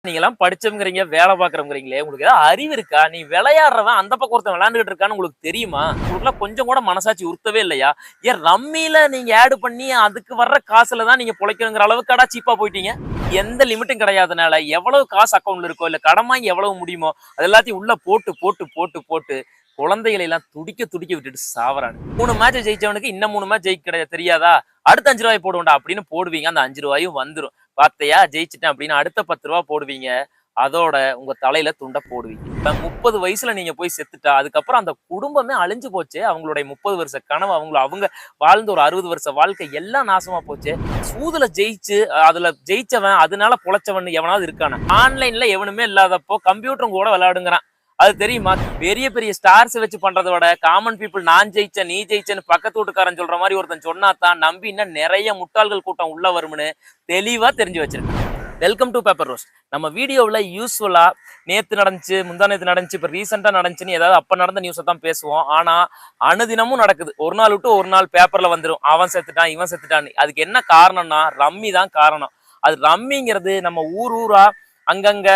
நீங்கலாம் படிச்சவங்கறீங்க, வேலை பார்க்குறவங்கறீங்களே, உங்களுக்கு ஏதாவது அறிவு இருக்கா? நீ விளையாடுறவன் அந்த பக்கம் ஒருத்தன் விளையாண்டுகிட்டு இருக்கான்னு உங்களுக்கு தெரியுமா? உங்களுக்குலாம் கொஞ்சம் கூட மனசாட்சி உறுத்தவே இல்லையா? ஏன் ரம்மில நீங்க ஆட் பண்ணி அதுக்கு வர்ற காசுல தான் நீங்க பொழைக்கணுங்கிற அளவுக்காடா சீப்பா போயிட்டீங்க? எந்த லிமிட்டும் கிடையாதனால எவ்வளவு காசு அக்கவுண்ட்ல இருக்கோ, இல்ல கடன் வாங்கி எவ்வளவு முடியுமோ, அது எல்லாத்தையும் உள்ள போட்டு, போட்டு, போட்டு, போட்டு குழந்தைகளை எல்லாம் துடிக்க துடிக்க விட்டுட்டு சாவறானுங்க. 3 மேட்ச் ஜெயிச்சவனுக்கு இன்னும் 3 மேட்ச் ஜெயிக்க கிடையாது தெரியாதா? அடுத்த ரூ. 5 போடுவோம்டா அப்படின்னு போடுவீங்க. அந்த ரூ. 5 வந்துரும். பார்த்தையா ஜெயிச்சுட்டேன் அப்படின்னு அடுத்த ரூ. 10 போடுவீங்க. அதோட உங்க தலையில துண்ட போடுவீங்க. இப்ப 30 வயசுல நீங்க போய் செத்துட்டா, அதுக்கப்புறம் அந்த குடும்பமே அழிஞ்சு போச்சே. அவங்களுடைய 30 வருஷ கனவு, அவங்க வாழ்ந்த ஒரு 60 வருஷ வாழ்க்கை எல்லாம் நாசமா போச்சே. சூதுல ஜெயிச்சு, அதுல ஜெயிச்சவன் அதனால பொழைச்சவன் எவனாவது இருக்கானா? ஆன்லைன்ல எவனுமே இல்லாதப்போ கம்ப்யூட்டரும் கூட விளையாடுங்கிறான். அது தெரியுமா? பெரிய பெரிய ஸ்டார்ஸ் வச்சு பண்றதை விட காமன் பீப்புள் நான் ஜெயிச்சேன் நீ ஜெயிச்சேன்னு பக்கத்து வீட்டுக்காரன் சொல்ற மாதிரி ஒருத்தன் சொன்னா தான் நம்பி இன்னும் நிறைய முட்டாள்கள் கூட்டம் உள்ள வரும்னு தெளிவா தெரிஞ்சு வச்சிருக்கேன். Welcome to paper roast. நம்ம வீடியோவில் யூஸ்ஃபுல்லா நேத்து நடந்துச்சு, முந்தா நேத்து நடந்துச்சு, இப்போ ரீசெண்டா நடந்துச்சுன்னு ஏதாவது அப்ப நடந்த நியூஸை தான் பேசுவோம். ஆனா அனுதினமும் நடக்குது. ஒரு நாள் விட்டு ஒரு நாள் பேப்பர்ல வந்துடும். அவன் செத்துட்டான் இவன் செத்துட்டான். அதுக்கு என்ன காரணம்னா ரம்மி தான் காரணம். அது ரம்மிங்கிறது நம்ம ஊரா அங்கங்க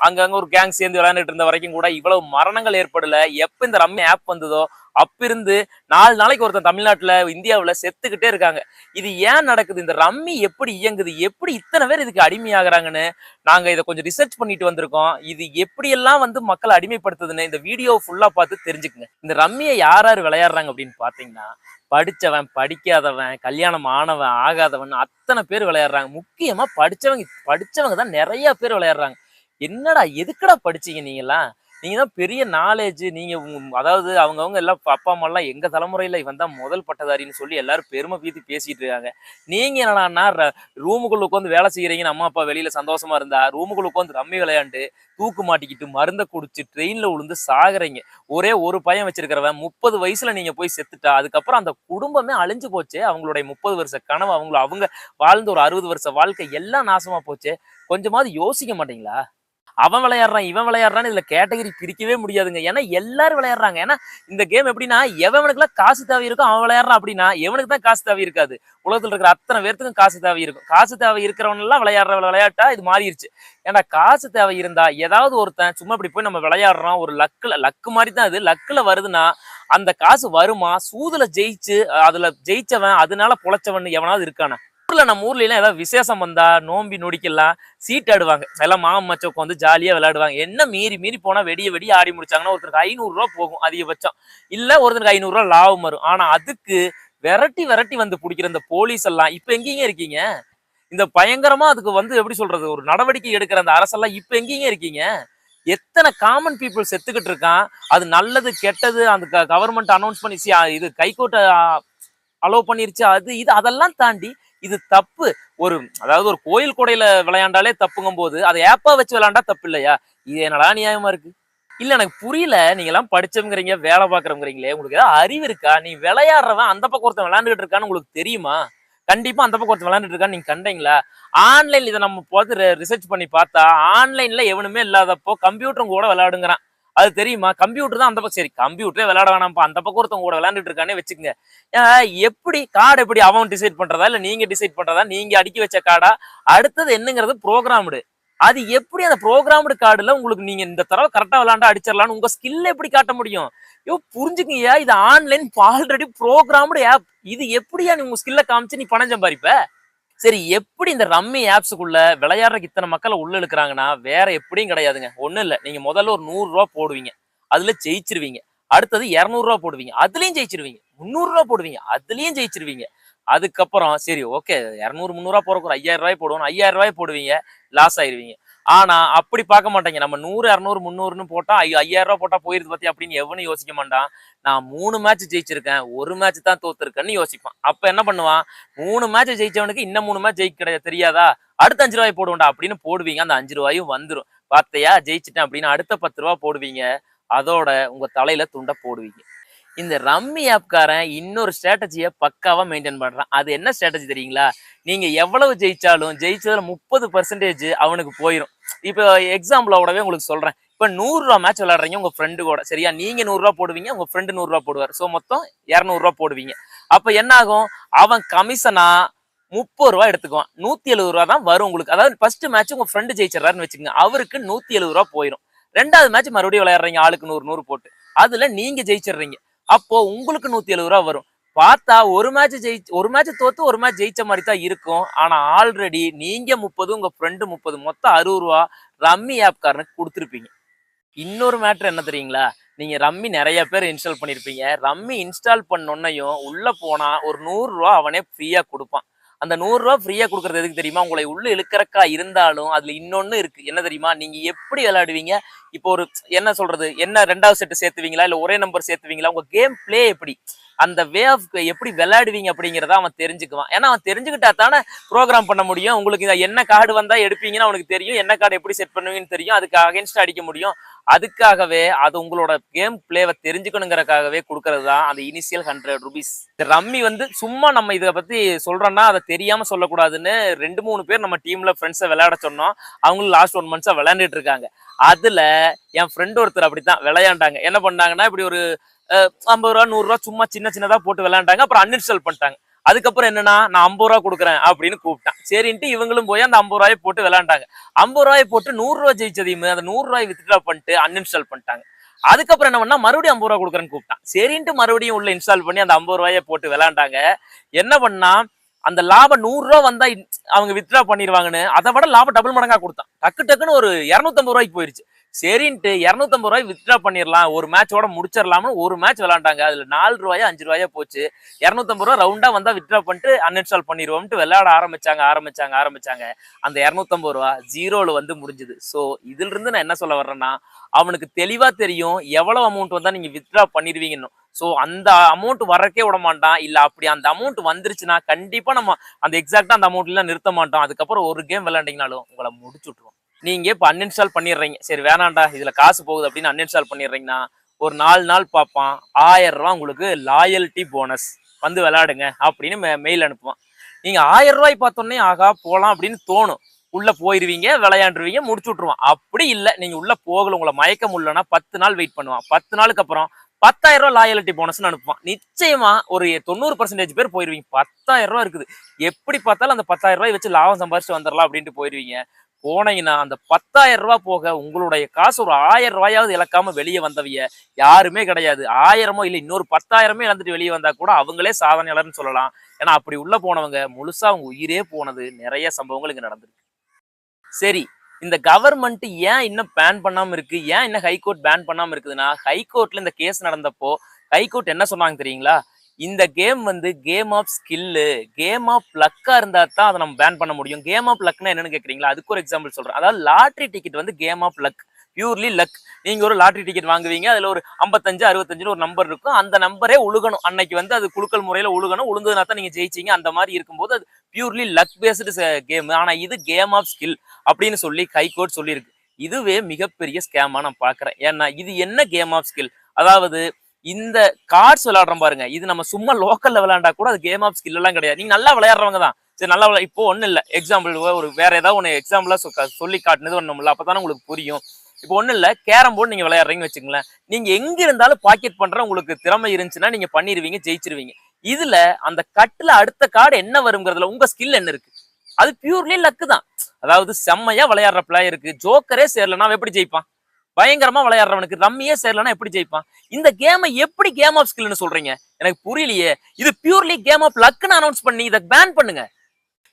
அங்கங்க ஒரு கேங் சேர்ந்து விளையாண்டுட்டு இருந்த வரைக்கும் கூட இவ்வளவு மரணங்கள் ஏற்படல. எப்ப இந்த ரம்மி ஆப் வந்ததோ அப்பிருந்து 4 நாளைக்கு ஒருத்தன் தமிழ்நாட்டுல இந்தியாவுல செத்துக்கிட்டே இருக்காங்க. இது ஏன் நடக்குது? இந்த ரம்மி எப்படி இயங்குது? எப்படி இத்தனை பேர் இதுக்கு அடிமையாகிறாங்கன்னு நாங்க இதை கொஞ்சம் ரிசர்ச் பண்ணிட்டு வந்திருக்கோம். இது எப்படியெல்லாம் மக்களை அடிமைப்படுத்துதுன்னு இந்த வீடியோ ஃபுல்லா பார்த்து தெரிஞ்சுக்குங்க. இந்த ரம்மியை யார் யார் விளையாடுறாங்க அப்படின்னு பாத்தீங்கன்னா, படிச்சவன் படிக்காதவன் கல்யாணம் ஆனவன் ஆகாதவன் அத்தனை பேர் விளையாடுறாங்க. முக்கியமா படிச்சவங்க தான் நிறைய பேர் விளையாடுறாங்க. என்னடா எதுக்குடா படிச்சீங்க நீங்கலாம்? நீங்க தான் பெரிய நாலேஜ். நீங்க அதாவது அவங்கவுங்க எல்லாம் அப்பா அம்மா எல்லாம் எங்க தலைமுறையில இவன் தான் முதல் பட்டதாரின்னு சொல்லி எல்லாரும் பெருமை பீத்தி பேசிட்டு இருக்காங்க. நீங்க என்னன்னா ரூமுக்குள்ள உட்காந்து வேலை செய்யறீங்கன்னு அம்மா அப்பா வெளியில சந்தோஷமா இருந்தா ரூமுக்குள்ள உட்காந்து ரம்மி விளையாண்டு தூக்கு மாட்டிக்கிட்டு மருந்த குடிச்சு ட்ரெயின்ல விழுந்து சாகுறீங்க. ஒரே ஒரு பையன் வச்சிருக்கிறவன் 30 வயசுல நீங்க போய் செத்துட்டா, அதுக்கப்புறம் அந்த குடும்பமே அழிஞ்சு போச்சே. அவங்களுடைய 30 வருஷ கனவு, அவங்க வாழ்ந்த ஒரு 60 வருஷ வாழ்க்கை எல்லாம் நாசமா போச்சே. கொஞ்சமாவது யோசிக்க மாட்டீங்களா? அவன் விளையாடுறான் இவன் விளையாடுறான்னு இதுல கேட்டகரி பிரிக்கவே முடியாதுங்க. ஏன்னா எல்லாரும் விளையாடுறாங்க. ஏன்னா இந்த கேம் எப்படின்னா எவனுக்குலாம் காசு தேவை இருக்கும் அவன் விளையாடுறான் அப்படின்னா எவனுக்கு தான் காசு தேவை இருக்காது. உலகத்துல இருக்கிற அத்தனை பேர்த்துக்கும் காசு தேவை இருக்கும். காசு தேவை இருக்கிறவன் எல்லாம் விளையாடுற விளையாட்டா இது மாறிடுச்சு. ஏன்னா காசு தேவை இருந்தா ஏதாவது ஒருத்தன் சும்மா இப்படி போய் நம்ம விளையாடுறோம் ஒரு லக்கு மாதிரி தான். அது லக்குல வருதுன்னா அந்த காசு வருமா? சூதுல ஜெயிச்சு அதுல ஜெயிச்சவன் அதனால பொழைச்சவன் எவனாவது இருக்கானா? நம்ம ஊர்ல எல்லாம் ஏதாவது விசேஷம் வந்தா நோம்பி நொடிக்கலாம் சீட் ஆடுவாங்க. எல்லாம் மாமன் மச்ச உட்காந்து ஜாலியா விளையாடுவாங்க. என்ன மீறி போனா வெடிய ஆடி முடிச்சாங்கன்னா ஒருத்தருக்கு 500 ரூபா போகும் அதிகபட்சம். இல்ல ஒருத்தருக்கு 500 ரூபா லாபம் வரும். ஆனா அதுக்கு விரட்டி வந்து பிடிக்கிற இந்த போலீஸ் எல்லாம் இப்ப எங்கீங்க இருக்கீங்க? இந்த பயங்கரமா அதுக்கு எப்படி சொல்றது ஒரு நடவடிக்கை எடுக்கிற அந்த அரசெல்லாம் இப்ப எங்கீங்க இருக்கீங்க? எத்தனை காமன் பீப்புள் செத்துக்கிட்டு இருக்கான். அது நல்லது கெட்டது அந்த கவர்மெண்ட் அனௌன்ஸ் பண்ணி இது கைகோட்டை அலோவ் பண்ணிருச்சு. அது இது அதெல்லாம் தாண்டி இது தப்பு. அதாவது ஒரு கோயில் கொடையில விளையாண்டாலே தப்புங்கும் போது அதை ஏப்பா வச்சு விளையாண்டா தப்பு இல்லையா? இது என்னடா நியாயமா இருக்கு? இல்ல எனக்கு புரியல. நீங்க எல்லாம் படிச்சவங்கறீங்க, வேலை பார்க்குறவங்கறீங்களே, உங்களுக்கு ஏதாவது அறிவு இருக்கா? நீ விளையாடுறவன் அந்த பக்கம் ஒருத்தன் விளையாண்டுகிட்டு இருக்கான்னு உங்களுக்கு தெரியுமா? கண்டிப்பா அந்த பக்கம் ஒருத்தன் விளையாண்டுட்டு இருக்கான்னு நீங்க கண்டீங்களா? ஆன்லைன்ல இதை நம்ம பார்த்து ரிசர்ச் பண்ணி பார்த்தா ஆன்லைன்ல எவனுமே இல்லாதப்போ கம்ப்யூட்டரும் கூட விளையாடுங்கிறான். அது தெரியுமா? கம்ப்யூட்டர் தான் அந்த பக்கம். சரி கம்ப்யூட்டரே விளையாட வேணாம்ப்பா, அந்த பக்கம் ஒருத்தவங்க கூட விளையாண்டுட்டு இருக்கானே வச்சுக்கோங்க. எப்படி கார்டு எப்படி அவன் டிசைட் பண்றதா இல்ல நீங்க டிசைட் பண்றதா? நீங்க அடுக்கி வச்ச கார்டா? அடுத்தது என்னங்கிறது ப்ரோக்ராம்டு. அது எப்படி அந்த ப்ரோக்ராம்டு கார்டுல உங்களுக்கு நீங்க இந்த தடவை கரெக்டா விளையாண்டா அடிச்சிடலாம்னு உங்க ஸ்கில் எப்படி காட்ட முடியும்? புரிஞ்சுக்கங்கயா, இது ஆன்லைன் ஆல்ரெடி ப்ரோக்ராம்டு ஆப். இது எப்படியா நீ உங்க ஸ்கில்ல காமிச்சு நீ பணம் சம்பாதிப்ப? சரி எப்படி இந்த ரம்மி ஆப்ஸுக்குள்ள விளையாடுறதுக்கு இத்தனை மக்களை உள்ள இழுக்கிறாங்கன்னா வேற எப்படியும் கிடையாதுங்க. ஒண்ணும் இல்ல, நீங்க முதல்ல ஒரு 100 ரூபா போடுவீங்க, அதுல ஜெயிச்சிருவீங்க. அடுத்தது 200 ரூபா போடுவீங்க, அதுலயும் ஜெயிச்சிருவீங்க. 300 ரூபா போடுவீங்க, அதுலயும் ஜெயிச்சிருவீங்க. அதுக்கப்புறம் சரி ஓகே 200 300 போறக்கு ஒரு 5000 ரூபாய் போடுவோம், 5000 ரூபாய் போடுவீங்க, லாஸ் ஆயிருவீங்க. ஆனா அப்படி பார்க்க மாட்டாங்க. நம்ம 100 200 300ன்னு போட்டா 5000 ரூபாய் போட்டா போயிருது பத்தி அப்படின்னு எவனும் யோசிக்க மாட்டான். நான் 3 மேட்ச் ஜெயிச்சிருக்கேன், ஒரு மேட்ச் தான் தோத்துருக்கேன்னு யோசிப்பான். அப்ப என்ன பண்ணுவான்? 3 மேட்ச் ஜெயிச்சவனுக்கு இன்னும் 3 மேட்ச் ஜெயிக்க கிடையாது தெரியாதா? அடுத்த 5 ரூபாய் போடுவோம்டா அப்படின்னு போடுவீங்க. அந்த 5 ரூபாயும் வந்துடும். பார்த்தையா ஜெயிச்சிட்டேன் அப்படின்னு அடுத்த 10 ரூபாய் போடுவீங்க. அதோட உங்க தலையில துண்ட போடுவீங்க. இந்த ரம்மி ஆப்காரன் இன்னொரு ஸ்ட்ராட்டஜியை பக்காவா மெயின்டைன் பண்றான். அது என்ன ஸ்ட்ராட்டஜி தெரியுங்களா? நீங்க எவ்வளவு ஜெயிச்சாலும் ஜெயிச்சதுல 30% அவனுக்கு போயிடும். இப்போ எக்ஸாம்பிளோடவே உங்களுக்கு சொல்றேன். இப்ப 100 ரூபா மேட்ச் விளையாடுறீங்க உங்க ஃப்ரெண்டு கூட, சரியா? நீங்க 100 ரூபா போடுவீங்க, உங்க ஃப்ரெண்டு 100 ரூபா போடுவார். சோ மொத்தம் 200 ரூபா போடுவீங்க. அப்ப என்ன ஆகும்? அவன் கமிஷனா ரூபாய் எடுத்துக்குவான். 170 தான் வரும் உங்களுக்கு. அதாவது ஃபர்ஸ்ட் மேட்ச் உங்க ஃப்ரெண்ட் ஜெயிச்சிடறாருன்னு வச்சுக்கோங்க. அவருக்கு 170 போயிரும். 2வது மேட்ச் மறுபடியும் விளையாடுறீங்க ஆளுக்கு 100 போட்டு. அதுல நீங்க ஜெயிச்சிடுறீங்க. அப்போ உங்களுக்கு 170 வரும். பார்த்தா ஒரு மேட்ச் தோத்து ஒரு மேட்ச் ஜெயிச்ச மாதிரி தான் இருக்கும். ஆனா ஆல்ரெடி நீங்க 30 உங்க ஃப்ரெண்டு 30 மொத்தம் ரூ. 60 ரம்மி ஆப்காரனுக்கு கொடுத்துருப்பீங்க. இன்னொரு மேட்டர் என்ன தெரியுங்களா? நீங்க ரம்மி நிறைய பேர் இன்ஸ்டால் பண்ணிருப்பீங்க. ரம்மி இன்ஸ்டால் பண்ணொன்னையும் உள்ள போனா ஒரு ரூ. 100 அவனே ஃப்ரீயா கொடுப்பான். அந்த ரூ. 100 ஃப்ரீயா கொடுக்கறது எதுக்கு தெரியுமா? உங்களை உள்ள இழுக்கறக்கா இருந்தாலும் அதுல இன்னொன்னு இருக்கு. என்ன தெரியுமா? நீங்க எப்படி விளையாடுவீங்க? இப்போ ஒரு என்ன சொல்றது? என்ன 2வது செட் சேர்த்துவீங்களா? இல்ல ஒரே நம்பர் சேர்த்துவீங்களா? உங்க கேம் பிளே எப்படி? அந்த வே ஆஃப் எப்படி விளையாடுவீங்க அப்படிங்கிறத அவன் தெரிஞ்சுக்குவான். ஏன்னா அவன் தெரிஞ்சுக்கிட்டா தானே ப்ரோக்ராம் பண்ண முடியும். உங்களுக்கு என்ன கார்டு வந்தா எடுப்பீங்கன்னு அவனுக்கு தெரியும். என்ன கார்டு எப்படி செட் பண்ணுவீங்கன்னு தெரியும். அதுக்கு அகைன்ஸ்டா அடிக்க முடியும். அதுக்காகவே அது உங்களோட கேம் பிளேவை தெரிஞ்சுக்கணுங்கிறக்காகவே கொடுக்கறது தான் அந்த இனிஷியல் ₹100. ரம்மி வந்து சும்மா நம்ம இதை பத்தி சொல்றோம்னா அதை தெரியாம சொல்லக்கூடாதுன்னு 2-3 பேர் நம்ம டீம்ல ஃப்ரெண்ட்ஸை விளையாட சொன்னோம். அவங்களும் லாஸ்ட் 1 மந்த்ஸா விளையாண்டுட்டு இருக்காங்க. அதுல என் ஃப்ரெண்ட் ஒருத்தர் அப்படித்தான் விளையாண்டாங்க. என்ன பண்ணாங்கன்னா இப்படி ஒரு ₹50 ₹100 சும்மா சின்னதா போட்டு விளையாண்டாங்க. அப்புறம் அன்இன்ஸ்டால் பண்ணிட்டாங்க. அதுக்கப்புறம் என்னன்னா நான் ₹50 கொடுக்குறேன் அப்படின்னு கூப்பிட்டான். சரின்ட்டு இவங்களும் போய் அந்த ₹50 போட்டு விளையாண்டாங்க. ₹50 போட்டு ₹100 ஜெயிச்சதையுமே அந்த ₹100 வித்ட்ரா பண்ணிட்டு அன்இன்ஸ்டால் பண்ணிட்டாங்க. அதுக்கப்புறம் என்ன பண்ணா மறுபடியும் ₹50 கொடுக்குறேன்னு கூப்பிட்டான். சரின்ட்டு மறுபடியும் உள்ள இன்ஸ்டால் பண்ணி அந்த ₹50 போட்டு விளையாண்டாங்க. என்ன பண்ணா அந்த லாபம் ₹100 வந்தா அவங்க வித்ட்ரா பண்ணிடுவாங்கன்னு அதை விட லாபம் டபுள் மடங்கா கொடுத்தான். டக்குன்னு ஒரு ₹250 போயிருச்சு. சரின்ட்டு ₹250 வித்ட்ரா பண்ணிடலாம், ஒரு மேட்சோட முடிச்சிடலாம்னு ஒரு மேட்ச் விளையாண்டாங்க. அதுல ₹4 ₹5 போச்சு. ₹250 ரவுண்டா வந்தா வித்ட்ரா பண்ணிட்டு அன்இன்ஸ்டால் பண்ணிடுவோம்ட்டு விளையாட ஆரம்பிச்சாங்க. அந்த ₹250 ஜீரோல வந்து முடிஞ்சுது. ஸோ இதுல இருந்து நான் என்ன சொல்ல வர்றேன்னா, அவனுக்கு தெளிவா தெரியும் எவ்வளவு அமௌண்ட் வந்தா நீங்க வித்ட்ரா பண்ணிடுவீங்கன்னு. ஸோ அந்த அமௌண்ட் வரக்கே விட மாட்டான். இல்ல அப்படி அந்த அமௌண்ட் வந்துருச்சுன்னா கண்டிப்பா நம்ம அந்த எக்ஸாக்டா அந்த அமௌண்ட்ல நிறுத்த மாட்டோம். அதுக்கப்புறம் ஒரு கேம் விளையாண்டீங்கனாலும் உங்களை முடிச்சு விட்டுருவோம். நீங்க இப்ப அன்இன்ஸ்டால் பண்ணிடுறீங்க. சரி வேணாண்டா இதுல காசு போகுது அப்படின்னு அன்இன்ஸ்டால் பண்ணிடுறீங்கன்னா ஒரு 4 நாள் பார்ப்பான். ₹1000 உங்களுக்கு லாயல்ட்டி போனஸ் வந்து விளையாடுங்க அப்படின்னு மெயில் அனுப்புவான். நீங்க ₹1000 பார்த்தோன்னே ஆகா போலாம் அப்படின்னு தோணும். உள்ள போயிருவீங்க, விளையாண்டுருவீங்க, முடிச்சு விட்டுருவான். அப்படி இல்லை நீங்க உள்ள போகல, உங்களை மயக்க முடியலன்னா 10 நாள் வெயிட் பண்ணுவான். 10 நாளுக்கு அப்புறம் ₹10,000 லாயல்ட்டி போனஸ்ன்னு அனுப்புவான். நிச்சயமா ஒரு 90% பேர் போயிருவீங்க. ₹10,000 இருக்குது, எப்படி பார்த்தாலும் அந்த ₹10,000 வச்சு லாபம் சம்பாதிச்சுட்டு வந்துடலாம் அப்படின்ட்டு போயிருவீங்க. போனீங்கன்னா அந்த ₹10,000 போக உங்களுடைய காசு ஒரு ₹1000 இழக்காம வெளியே வந்தவிய யாருமே கிடையாது. 1000மோ இல்லை இன்னொரு 10,000 இழந்துட்டு வெளியே வந்தா கூட அவங்களே சாதனையாளர்னு சொல்லலாம். ஏன்னா அப்படி உள்ள போனவங்க முழுசா அவங்க உயிரே போனது நிறைய சம்பவங்கள் இங்க நடந்திருக்கு. சரி, இந்த கவர்மெண்ட் ஏன் இன்னும் பேன் பண்ணாம இருக்கு? ஏன் இன்னும் ஹைகோர்ட் பேன் பண்ணாம இருக்குதுன்னா, ஹைகோர்ட்ல இந்த கேஸ் நடந்தப்போ ஹைகோர்ட் என்ன சொன்னாங்க தெரியுங்களா? இந்த கேம் வந்து game of skill, game of லக்கா இருந்தா தான் அதை நம்ம பேன் பண்ண முடியும். கேம் ஆஃப் லக்னா என்னன்னு கேக்குறீங்களா? அதுக்கு ஒரு எக்ஸாம்பிள் சொல்றேன். அதாவது லாட்டரி டிக்கெட் வந்து game of luck, purely luck. நீங்க ஒரு லாட்டரி டிக்கெட் வாங்குவீங்க, அதுல ஒரு 55 65 ஒரு நம்பர் இருக்கும். அந்த நம்பரே உழுகணும். அன்னைக்கு வந்து அது குலுக்கல் முறையில உழுகணும். உழுந்ததுனா தான் நீங்க ஜெயிச்சீங்க. அந்த மாதிரி இருக்கும்போது அது பியூர்லி லக் பேஸ்டு கேம். ஆனா இது கேம் ஆஃப் ஸ்கில் அப்படின்னு சொல்லி ஹைகோர்ட் சொல்லியிருக்கு. இதுவே மிகப்பெரிய ஸ்கேமா நான் பாக்குறேன். ஏன்னா இது என்ன கேம் ஆஃப் ஸ்கில்? அதாவது இந்த கார்ட்ஸ் விளையாடுறோம் பாருங்க, இது நம்ம சும்மா லோக்கல்ல விளையாண்டா கூட அது கேம் ஆஃப் ஸ்கில் எல்லாம் கிடையாது. நீங்க நல்லா விளையாடுறவங்க தான். சரி நல்லா இப்போ ஒண்ணும் இல்ல, எக்ஸாம்பிள் ஒரு வேற ஏதாவது ஒன்று எக்ஸாம்பிளா சொல்லி காட்டுனது ஒண்ணும் இல்ல, அப்பதானே உங்களுக்கு புரியும். இப்போ ஒண்ணும் இல்ல, கேரம் போர்டு நீங்க விளையாடுறீங்கன்னு வச்சுங்களேன். நீங்க எங்க இருந்தாலும் பாக்கெட் பண்ற உங்களுக்கு திறமை இருந்துச்சுன்னா நீங்க பண்ணிருவீங்க, ஜெயிச்சிருவீங்க. இதுல அந்த கட்டுல அடுத்த கார்டு என்ன வருங்கிறதுல உங்க ஸ்கில் என்ன இருக்கு? அது பியூர்லி லக்கு தான். அதாவது செம்மையா விளையாடுற பிளேயருக்கு ஜோக்கரே சேரலன்னா அவன் எப்படி ஜெயிப்பான்? பயங்கரமா விளையாடுறவனுக்கு ரம்மியே சேரலன்னா எப்படி ஜெயிப்பான்? இந்த கேமை எப்படி கேம் ஆஃப் ஸ்கில்னு சொல்றீங்க? எனக்கு புரியலையே. இது பியூர்லி கேம் ஆஃப் லக்னு அனௌன்ஸ் பண்ணி இதை பேன் பண்ணுங்க.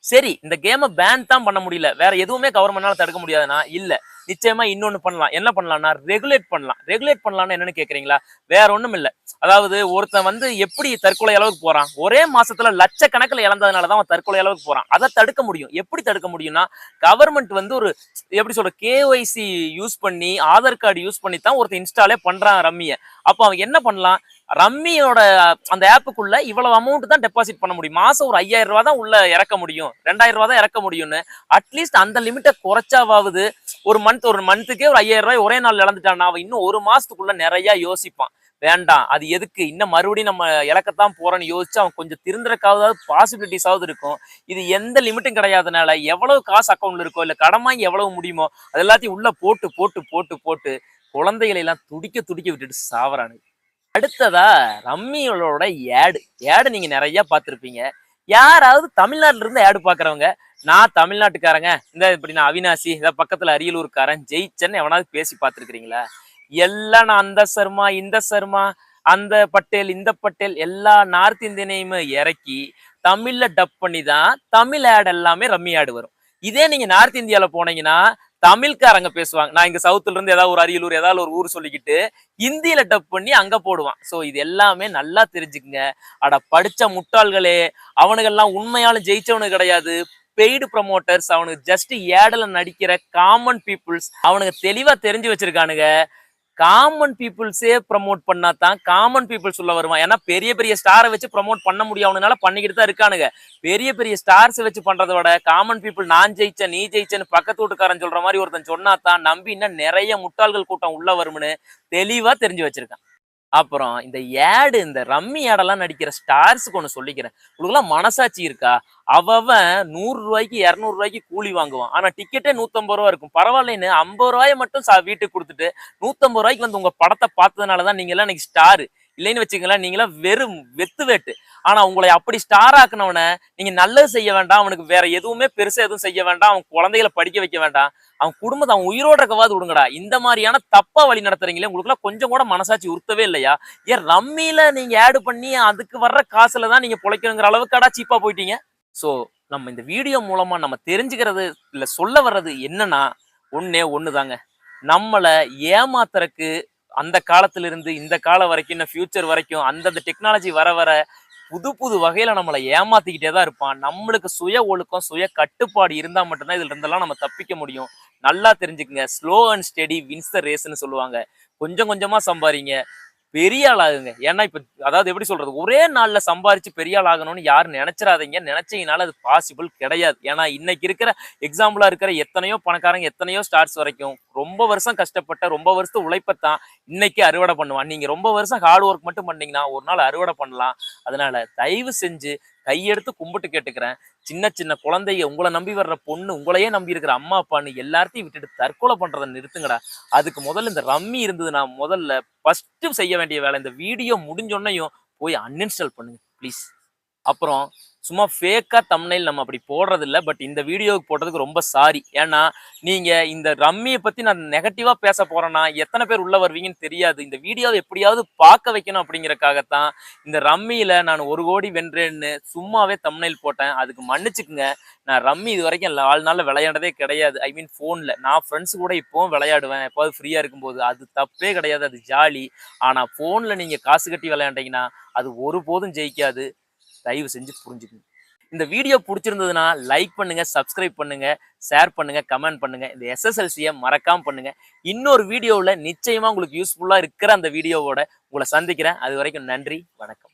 சரி, இந்த கேமை பேன் தான் பண்ண முடியல, வேற எதுவுமே கவர்மெண்ட்னால தடுக்க முடியாதுன்னா இல்ல, நிச்சயமா இன்னொன்னு பண்ணலாம். என்ன பண்ணலாம்னா ரெகுலேட் பண்ணலாம். ரெகுலேட் பண்ணலாம்னு என்னன்னு கேக்குறீங்களா? வேற ஒண்ணும் இல்ல. அதாவது ஒருத்தன் வந்து எப்படி தற்கொலை அளவுக்கு போறான், ஒரே மாசத்துல லட்சக்கணக்கில் இழந்ததுனாலதான் அவன் தற்கொலை அளவுக்கு போறான். அதை தடுக்க முடியும். எப்படி தடுக்க முடியும்னா கவர்மெண்ட் வந்து ஒரு எப்படி சொல்ற கேஒய்சி யூஸ் பண்ணி, ஆதார் கார்டு யூஸ் பண்ணி தான் ஒருத்தன் இன்ஸ்டாலே பண்றான் ரம்மிய. அப்ப அவன் என்ன பண்ணலாம்? ரம்மியோட அந்த ஆப்புக்குள்ள இவ்வளவு அமௌண்ட் தான் டெபாசிட் பண்ண முடியும். மாசம் ஒரு ₹5,000 தான் உள்ள இறக்க முடியும், ₹2,000 தான் இறக்க முடியும்னு அட்லீஸ்ட் அந்த லிமிட்டை குறைச்சாவது ஒரு மந்த்துக்கே ஒரு ₹5,000 ஒரே நாள் இழந்துட்டான். அவன் இன்னும் ஒரு மாசத்துக்குள்ள நிறைய யோசிப்பான். வேண்டாம் அது எதுக்கு, இன்னும் மறுபடியும் நம்ம இழக்கத்தான் போறோன்னு யோசிச்சு அவன் கொஞ்சம் திருந்துறக்காவது பாசிபிலிட்டிஸாவது இருக்கும். இது எந்த லிமிட்டும் கிடையாதனால எவ்வளவு காசு அக்கௌண்ட்ல இருக்கோ இல்ல கடன் வாங்கி எவ்வளவு முடியுமோ அது எல்லாத்தையும் உள்ள போட்டு போட்டு போட்டு போட்டு குழந்தைகளை எல்லாம் துடிக்க துடிக்க விட்டுட்டு சாவறானு. அடுத்ததா ரம்மிகளோட ஏடு நீங்க நிறைய பார்த்திருப்பீங்க. யாராவது தமிழ்நாட்டுல இருந்து ஆடு பாக்குறவங்க, நான் தமிழ்நாட்டுக்காரங்க, இந்த இப்படி நான் அவினாசி, இந்த பக்கத்துல அரியலூர்காரன் ஜெயிச்சேன்னு எவனாவது பேசி பார்த்திருக்கிறீங்களா? எல்லாம் நான் அந்த சர்மா இந்த சர்மா அந்த பட்டேல் இந்த பட்டேல் எல்லா நார்த் இந்தியனையுமே இறக்கி தமிழ்ல டப் பண்ணி தான் தமிழ் ஆட் எல்லாமே ரம்மி ஆடு வரும். இதே நீங்க நார்த் இந்தியால போனீங்கன்னா தமிழ்காரங்க பேசுவாங்க. நான் இங்க சவுத்துல இருந்து ஏதாவது ஒரு அரியலூர் ஏதாவது ஒரு ஊர் சொல்லிக்கிட்டு ஹிந்தியில டப் பண்ணி அங்க போடுவான். சோ இது எல்லாமே நல்லா தெரிஞ்சுக்குங்க. அட படிச்ச முட்டாள்களே, அவனுங்கெல்லாம் உண்மையாலும் ஜெயிச்சவனு கிடையாது. பெய்டு ப்ரமோட்டர்ஸ், அவனுக்கு ஜஸ்ட் ஏடல நடிக்கிற காமன் பீப்புள்ஸ். அவனுக்கு தெளிவா தெரிஞ்சு வச்சிருக்கானுங்க. காமன் பீப்புள்ஸே ப்ரமோட் பண்ணா தான் காமன் பீப்புள்ஸ் உள்ள வருவான். ஏன்னா பெரிய பெரிய ஸ்டாரை வச்சு ப்ரமோட் பண்ண முடியாதனால பண்ணிக்கிட்டு தான் இருக்கானுங்க. பெரிய பெரிய ஸ்டார்ஸ் வச்சு பண்றதை விட காமன் பீப்புள் நான் ஜெயிச்சேன் நீ ஜெயிச்சேன்னு பக்கத்து வீட்டுக்காரன் சொல்ற மாதிரி ஒருத்தன் சொன்னா தான் நம்பி இன்னும் நிறைய முட்டாள்கள் கூட்டம் உள்ள வரும்னு தெளிவா தெரிஞ்சு வச்சிருக்கான். அப்புறம் இந்த ஆடு இந்த ரம்மி ஆடெல்லாம் நடிக்கிற ஸ்டார்ஸுக்கு ஒண்ணு சொல்லிக்கிறேன். உங்களுக்குலாம் மனசாட்சி இருக்கா? அவன் 100 ரூபாய்க்கு 200 ரூபாய்க்கு கூலி வாங்குவான். ஆனா டிக்கெட்டே 150 ரூபா இருக்கும். பரவாயில்லைன்னு 50 ரூபாயை மட்டும் வீட்டுக்கு கொடுத்துட்டு 150 ரூபாய்க்கு வந்து உங்க படத்தை பார்த்ததுனாலதான் நீங்க எல்லாம் இன்னைக்கு ஸ்டாரு. இல்லைன்னு வச்சுங்களேன், நீங்களாம் வெறும் வெத்து வேட்டு. ஆனா உங்களை அப்படி ஸ்டார் ஆக்குனவன நீங்க நல்லது செய்ய வேண்டாம், அவனுக்கு வேற எதுவுமே பெருசா எதுவும் செய்ய வேண்டாம், அவன் குழந்தைகளை படிக்க வைக்க வேண்டாம், அவன் குடும்பத்தை அவன் உயிரோட இருக்கவாது விடுங்கடா. இந்த மாதிரியான தப்பா வழி நடத்துறீங்களே, உங்களுக்கு எல்லாம் கொஞ்சம் கூட மனசாட்சி உறுத்தவே இல்லையா? ஏன் ரம்மியில நீங்க ஆடு பண்ணி அதுக்கு வர்ற காசுல தான் நீங்க பொழைக்கணுங்கிற அளவுக்கு சீப்பா போயிட்டீங்க. சோ நம்ம இந்த வீடியோ மூலமா நம்ம தெரிஞ்சுக்கிறது இல்ல சொல்ல வர்றது என்னன்னா ஒன்னே ஒண்ணுதாங்க. நம்மள ஏமாத்துறக்கு அந்த காலத்துல இருந்து இந்த காலம் வரைக்கும் இன்னும் ஃபியூச்சர் வரைக்கும் அந்தந்த டெக்னாலஜி வர வர புது புது வகையில நம்மளை ஏமாத்திக்கிட்டே தான் இருப்பான். நம்மளுக்கு சுய ஒழுக்கம் சுய கட்டுப்பாடு இருந்தா மட்டும்தான் இதுல இருந்தெல்லாம் நம்ம தப்பிக்க முடியும். நல்லா தெரிஞ்சுக்குங்க. Slow and steady wins the ரேஸ்ன்னு சொல்லுவாங்க. கொஞ்சம் கொஞ்சமா சம்பாதிங்க, பெரிய ஆள் ஆகுங்க. ஏன்னா இப்ப அதாவது எப்படி சொல்றது, ஒரே நாள்ல சம்பாரிச்சு பெரிய ஆள் ஆகணும்னு யாரும் நினைச்சிடாதீங்க. நினைச்சீங்கனால அது பாசிபிள் கிடையாது. ஏன்னா இன்னைக்கு இருக்கிற எக்ஸாம்பிளா இருக்கிற எத்தனையோ பணக்காரங்க எத்தனையோ ஸ்டார்ஸ் வரைக்கும் ரொம்ப வருஷம் கஷ்டப்பட்ட ரொம்ப வருஷத்து உழைப்பத்தான் இன்னைக்கு அறுவடை பண்ணுவான். நீங்க ரொம்ப வருஷம் ஹார்ட் ஒர்க் மட்டும் பண்ணீங்கன்னா ஒரு நாள் அறுவடை பண்ணலாம். அதனால தயவு செஞ்சு கையெடுத்து கும்பிட்டு கேட்டுக்கிறேன், சின்ன சின்ன குழந்தைங்க, உங்களை நம்பி வர்ற பொண்ணு, உங்களையே நம்பி இருக்கிற அம்மா அப்பான்னு எல்லாத்தையும் விட்டுட்டு தற்கொலை பண்றதை நிறுத்துங்கடா. அதுக்கு முதல்ல இந்த ரம்மி இருந்ததுன்னா முதல்ல ஃபர்ஸ்ட் செய்ய வேண்டிய வேலை, இந்த வீடியோ முடிஞ்சோன்னையும் போய் அன்இன்ஸ்டால் பண்ணுங்க ப்ளீஸ். அப்புறம் சும்மா ஃபேக்கா தம்ப்நெயில் நம்ம அப்படி போடுறது இல்லை. பட் இந்த வீடியோவுக்கு போட்டதுக்கு ரொம்ப சாரி. ஏன்னா நீங்க இந்த ரம்மியை பத்தி நான் நெகட்டிவா பேச போறேன்னா எத்தனை பேர் உள்ள வருவீங்கன்னு தெரியாது. இந்த வீடியோவை எப்படியாவது பார்க்க வைக்கணும் அப்படிங்கறக்காகத்தான் இந்த ரம்மியில நான் 1 கோடி வென்றேன்னு சும்மாவே தம்ப்நெயில் போட்டேன். அதுக்கு மன்னிச்சுக்குங்க. நான் ரம்மி இது வரைக்கும் வாழ்நாள்ல விளையாடதே கிடையாது. ஐ மீன் போன்ல. நான் ஃப்ரெண்ட்ஸ் கூட இப்பவும் விளையாடுவேன் எப்பாவது ஃப்ரீயா இருக்கும்போது. அது தப்பே கிடையாது, அது ஜாலி. ஆனா போன்ல நீங்க காசு கட்டி விளையாண்டீங்கன்னா அது ஒருபோதும் ஜெயிக்காது. தயவு செஞ்சு புரிஞ்சுக்கணும். இந்த வீடியோ பிடிச்சிருந்ததுன்னா லைக் பண்ணுங்க, சப்ஸ்கிரைப் பண்ணுங்க, ஷேர் பண்ணுங்க, கமெண்ட் பண்ணுங்க. இந்த எஸ்எஸ்எல்சியை மறக்காம பண்ணுங்க. இன்னொரு வீடியோவில் நிச்சயமா உங்களுக்கு யூஸ்ஃபுல்லா இருக்கிற அந்த வீடியோவோட உங்களை சந்திக்கிறேன். அது வரைக்கும் நன்றி, வணக்கம்.